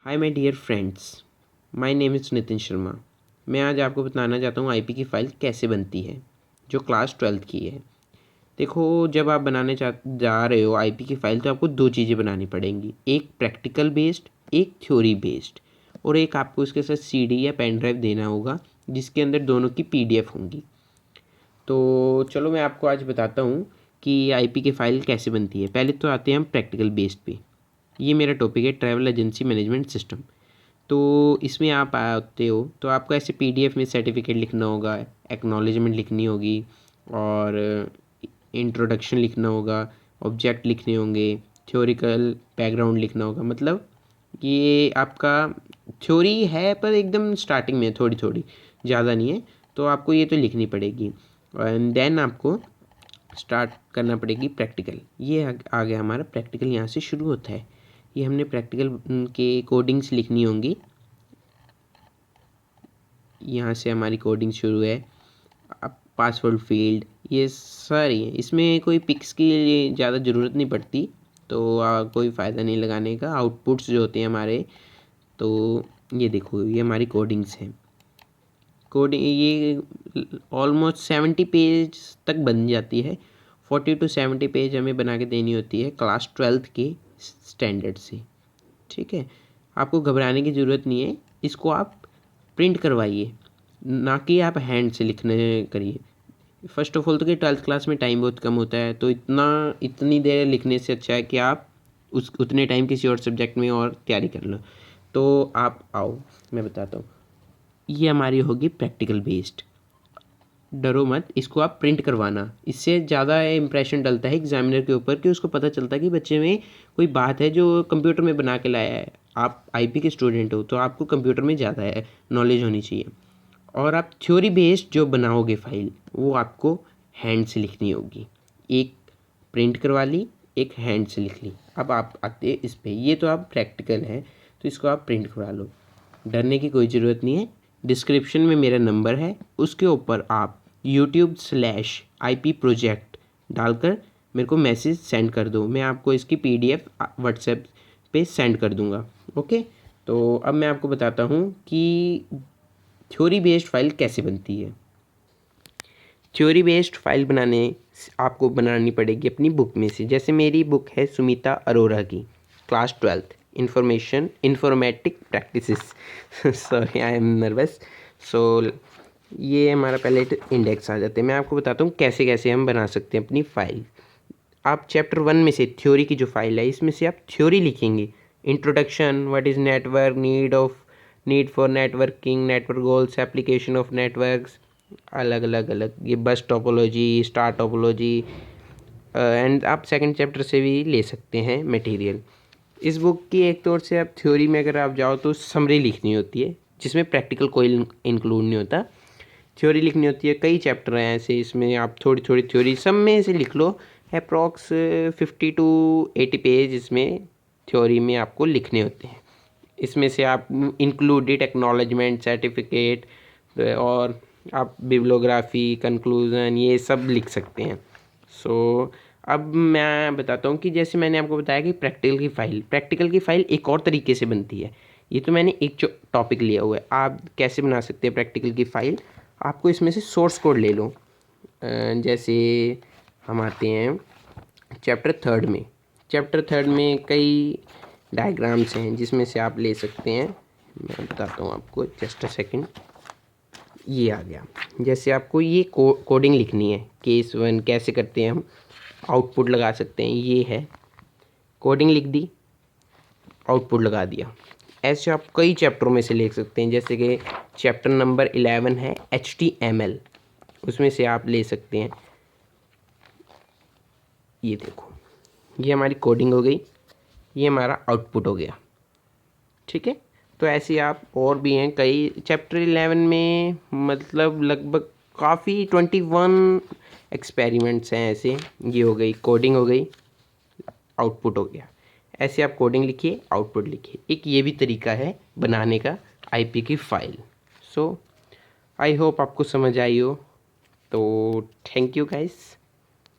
Hi my dear friends, my name is Nitin Sharma. मैं आज आपको बताना चाहता हूँ आईपी की फ़ाइल कैसे बनती है, जो क्लास 12th की है। देखो, जब आप बनाने जा रहे हो आईपी की फ़ाइल, तो आपको दो चीज़ें बनानी पड़ेंगी, एक प्रैक्टिकल बेस्ड, एक थ्योरी बेस्ड, और एक आपको उसके साथ सीडी या पेन ड्राइव देना होगा जिसके अंदर दोनों की पीडीएफ होंगी। तो चलो मैं आपको आज बताता हूँ कि आईपी की फ़ाइल कैसे बनती है। पहले तो आते हैं हम प्रैक्टिकल बेस्ड पे। ये मेरा टॉपिक है ट्रैवल एजेंसी मैनेजमेंट सिस्टम। तो इसमें आप आते हो तो आपको ऐसे पीडीएफ में सर्टिफिकेट लिखना होगा, एक्नॉलेजमेंट लिखनी होगी, और इंट्रोडक्शन लिखना होगा, ऑब्जेक्ट लिखने होंगे, थ्योरिकल बैकग्राउंड लिखना होगा। मतलब ये आपका थ्योरी है पर एकदम स्टार्टिंग में थोड़ी थोड़ी, ज़्यादा नहीं है। तो आपको ये तो लिखनी पड़ेगी, एंड देन आपको स्टार्ट करना पड़ेगी प्रैक्टिकल। ये आ गया हमारा प्रैक्टिकल, यहाँ से शुरू होता है। ये हमने प्रैक्टिकल के कोडिंग्स लिखनी होंगी। यहाँ से हमारी कोडिंग शुरू है। अब पासवर्ड फील्ड ये सारी है, इसमें कोई पिक्स की ज़्यादा ज़रूरत नहीं पड़ती, तो कोई फ़ायदा नहीं लगाने का। आउटपुट्स जो होते हैं हमारे, तो ये देखो ये हमारी कोडिंग्स हैं। कोडिंग ये ऑलमोस्ट 70 पेज तक बन जाती है। 40 to 70 पेज हमें बना के देनी होती है क्लास 12th के स्टैंडर्ड से। ठीक है, आपको घबराने की ज़रूरत नहीं है। इसको आप प्रिंट करवाइए, ना कि आप हैंड से लिखने करिए। फर्स्ट ऑफ ऑल तो कि 12th क्लास में टाइम बहुत कम होता है, तो इतनी देर लिखने से अच्छा है कि आप उस उतने टाइम किसी और सब्जेक्ट में और तैयारी कर लो। तो आप आओ, मैं बताता हूँ। ये हमारी होगी प्रैक्टिकल बेस्ड। डरो मत, इसको आप प्रिंट करवाना, इससे ज़्यादा इम्प्रेशन डलता है एग्जामिनर के ऊपर, कि उसको पता चलता है कि बच्चे में कोई बात है जो कंप्यूटर में बना के लाया है। आप आईपी के स्टूडेंट हो तो आपको कंप्यूटर में ज़्यादा है नॉलेज होनी चाहिए। और आप थ्योरी बेस्ड जो बनाओगे फाइल, वो आपको हैंड से लिखनी होगी। एक प्रिंट करवा ली, एक हैंड से लिख ली। अब आप आते इस पे, ये तो आप प्रैक्टिकल है तो इसको आप प्रिंट करवा लो। डरने की कोई ज़रूरत नहीं है। डिस्क्रिप्शन में मेरा नंबर है, उसके ऊपर आप YouTube/IP प्रोजेक्ट डालकर मेरे को मैसेज सेंड कर दो। मैं आपको इसकी PDF व्हाट्सएप पे सेंड कर दूँगा। ओके, तो अब मैं आपको बताता हूँ कि थ्योरी बेस्ड फाइल कैसे बनती है। थ्योरी बेस्ड फाइल आपको बनानी पड़ेगी अपनी बुक में से। जैसे मेरी बुक है सुमिता अरोरा की, class 12th informatic practices. Sorry, I am nervous. So ये हमारा पहले इंडेक्स आ जाते हैं। मैं आपको बताता हूँ कैसे कैसे हम बना सकते हैं अपनी फ़ाइल। आप चैप्टर 1 में से थ्योरी की जो फाइल है, इसमें से आप थ्योरी लिखेंगे। Introduction, what is network, need for networking, network goals, application of networks, अलग ये बस टोपोलॉजी, स्टार टोपोलॉजी, एंड आप सेकंड चैप्टर से भी ले सकते हैं मटेरियल। इस बुक की एक तौर से आप थ्योरी में अगर आप जाओ तो समरी लिखनी होती है, जिसमें प्रैक्टिकल कोई इंक्लूड नहीं होता। थ्योरी लिखनी होती है, कई चैप्टर हैं ऐसे, इसमें आप थोड़ी थोड़ी थ्योरी सब में से लिख लो। अप्रॉक्स 50 to 80 पेज इसमें थ्योरी में आपको लिखने होते हैं। इसमें से आप इंक्लूडेड एक्नॉलेजमेंट, सर्टिफिकेट, और आप बिब्लोग्राफी, कंक्लूजन, ये सब लिख सकते हैं। सो अब मैं बताता हूँ कि जैसे मैंने आपको बताया कि प्रैक्टिकल की फ़ाइल एक और तरीके से बनती है। ये तो मैंने एक टॉपिक लिया हुआ है, आप कैसे बना सकते हैं प्रैक्टिकल की फ़ाइल। आपको इसमें से सोर्स कोड ले लो। जैसे हम आते हैं चैप्टर थर्ड में कई डायग्राम्स हैं जिसमें से आप ले सकते हैं। मैं बताता हूँ आपको, जस्ट अ सेकंड। ये आ गया। जैसे आपको ये कोडिंग लिखनी है, केस 1 कैसे करते हैं हम, आउटपुट लगा सकते हैं। ये है कोडिंग, लिख दी, आउटपुट लगा दिया। ऐसे आप कई चैप्टरों में से लिख सकते हैं। जैसे कि चैप्टर नंबर 11 है HTML, उसमें से आप ले सकते हैं। ये देखो, ये हमारी कोडिंग हो गई, ये हमारा आउटपुट हो गया। ठीक है, तो ऐसे आप और भी हैं कई। चैप्टर 11 में मतलब लगभग काफ़ी 21 एक्सपेरिमेंट्स हैं ऐसे। ये हो गई कोडिंग, हो गई आउटपुट हो गया। ऐसे आप कोडिंग लिखिए, आउटपुट लिखिए। एक ये भी तरीका है बनाने का आईपी की फ़ाइल। सो आई होप आपको समझ आई हो। तो थैंक यू गाइस।